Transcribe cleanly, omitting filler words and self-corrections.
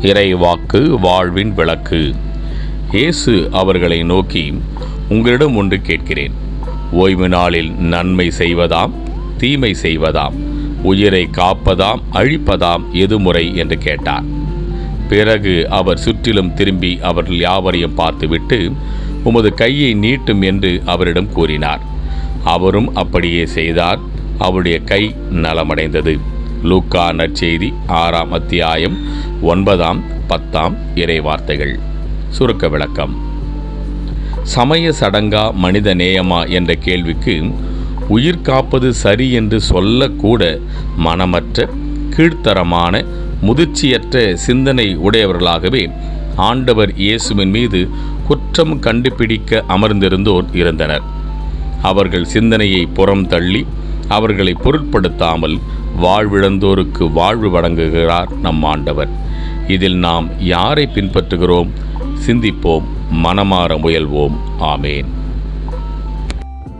இறைவாக்கு வாழ்வின் விளக்கு. இயேசு அவர்களை நோக்கி, உங்களிடம் ஒன்று கேட்கிறேன். ஓய்வு நாளில் நன்மை செய்வதாம் தீமை செய்வதாம், உயிரை காப்பதாம் அழிப்பதாம் எது முறை என்று கேட்டார். பிறகு அவர் சுற்றிலும் திரும்பி அவர்கள் யாவரையும் பார்த்துவிட்டு, உமது கையை நீட்டும் என்று அவரிடம் கூறினார். அவரும் அப்படியே செய்தார். அவருடைய கை நலமடைந்தது. லூக்கா நற்செய்தி 6ஆம் அத்தியாயம் 9, 10 இறைவார்த்தைகள். சுருக்க விளக்கம். சமய சடங்கா மனித நேயமா என்ற கேள்விக்கு உயிர் காப்பது சரி என்று சொல்லக்கூட மனமற்ற கீழ்த்தரமான முதிர்ச்சியற்ற சிந்தனை உடையவர்களாகவே ஆண்டவர் இயேசுவின் மீது குற்றம் கண்டுபிடிக்க அமர்ந்திருந்தோர் இருந்தனர். அவர்கள் சிந்தனையை புறம் தள்ளி அவர்களை பொருட்படுத்தாமல் வாழ்விழந்தோருக்கு வாழ்வு வழங்குகிறார் நம் ஆண்டவர். இதில் நாம் யாரை பின்பற்றுகிறோம்? சிந்திப்போம், மனமாற முயல்வோம். ஆமேன்.